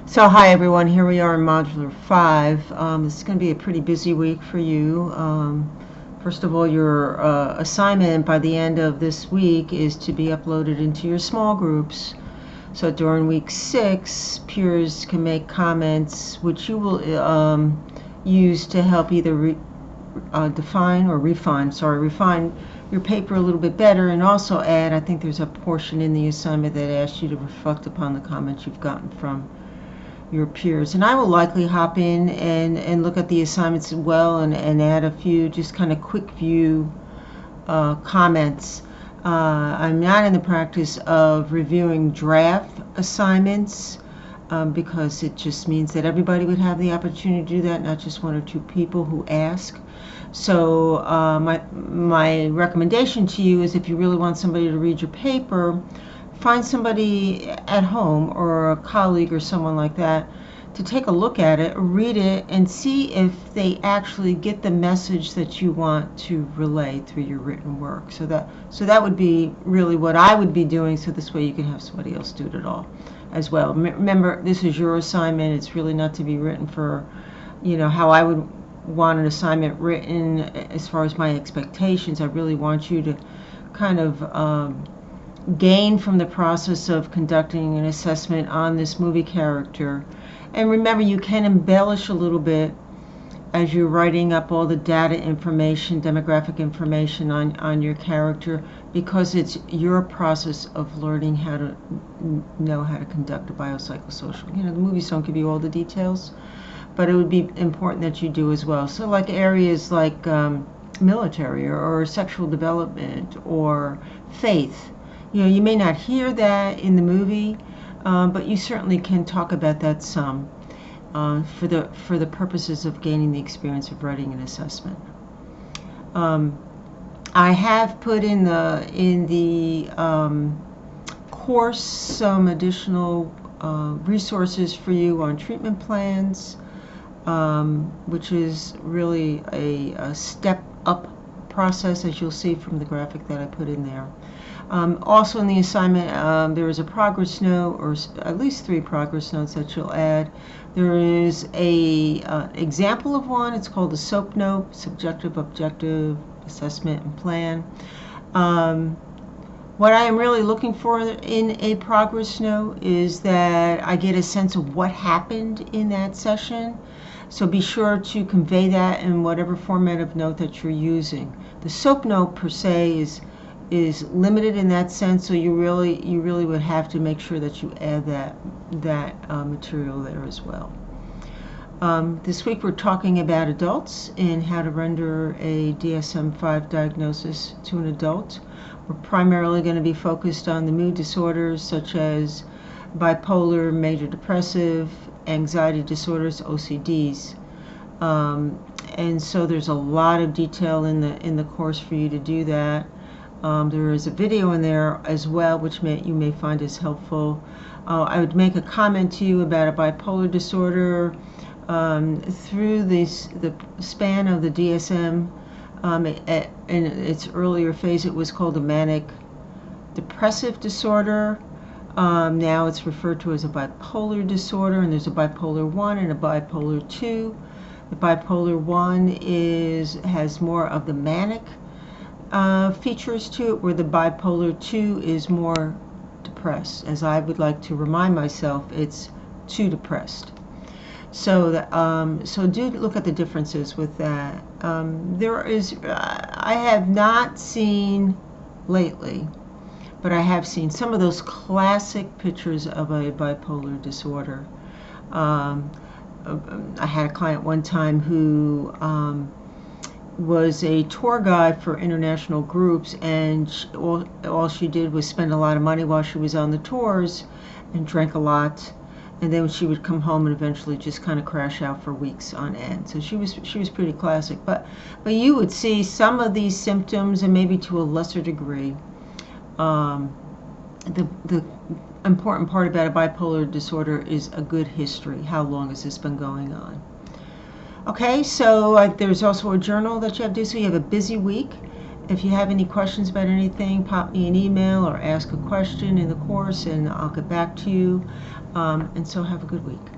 So hi everyone, here we are in Modular 5. This is going to be a pretty busy week for you. First of all, your assignment by the end of this week is to be uploaded into your small groups. So during week 6, peers can make comments which you will use to help either refine your paper a little bit better, and also add, I think there's a portion in the assignment that asks you to reflect upon the comments you've gotten from your peers. And I will likely hop in and look at the assignments as well and add a few just kind of quick view comments. I'm not in the practice of reviewing draft assignments because it just means that everybody would have the opportunity to do that, not just one or two people who ask. So my recommendation to you is, if you really want somebody to read your paper, find somebody at home or a colleague or someone like that to take a look at it, read it, and see if they actually get the message that you want to relay through your written work. So that would be really what I would be doing, so this way you can have somebody else do it all as well. Remember, this is your assignment. It's really not to be written for, how I would want an assignment written as far as my expectations. I really want you to kind of gain from the process of conducting an assessment on this movie character. And remember, you can embellish a little bit as you're writing up all the data information, demographic information on your character, because it's your process of learning how to know how to conduct a biopsychosocial. The movies don't give you all the details, but it would be important that you do as well. So like areas like military or sexual development or faith, you may not hear that in the movie, but you certainly can talk about that some for the purposes of gaining the experience of writing an assessment. I have put in the course some additional resources for you on treatment plans, which is really a step up process, as you'll see from the graphic that I put in there. Also in the assignment, there is a progress note, or at least 3 progress notes that you'll add. There is a example of one. It's called the SOAP note, subjective, objective, assessment, and plan. What I am really looking for in a progress note is that I get a sense of what happened in that session. So be sure to convey that in whatever format of note that you're using. The SOAP note per se is limited in that sense, so you really would have to make sure that you add that material there as well. This week we're talking about adults and how to render a DSM-5 diagnosis to an adult. We're primarily going to be focused on the mood disorders such as bipolar, major depressive, anxiety disorders, OCDs. And so there's a lot of detail in the course for you to do that. There is a video in there as well, which you may find is helpful. I would make a comment to you about a bipolar disorder. Through the span of the DSM, in its earlier phase, it was called a manic depressive disorder. Now it's referred to as a bipolar disorder, and there's a bipolar 1 and a bipolar 2. The bipolar 1 has more of the manic features to it, where the bipolar 2 is more depressed. As I would like to remind myself, it's too depressed. So do look at the differences with that. I have not seen lately, but I have seen some of those classic pictures of a bipolar disorder. I had a client one time who was a tour guide for international groups, and all she did was spend a lot of money while she was on the tours and drank a lot, and then she would come home and eventually just kind of crash out for weeks on end. So she was pretty classic, but you would see some of these symptoms, and maybe to a lesser degree. The important part about a bipolar disorder is a good history. How long has this been going on? Okay, so there's also a journal that you have to do, so you have a busy week, If you have any questions about anything, pop me an email or ask a question in the course and I'll get back to you. And so have a good week.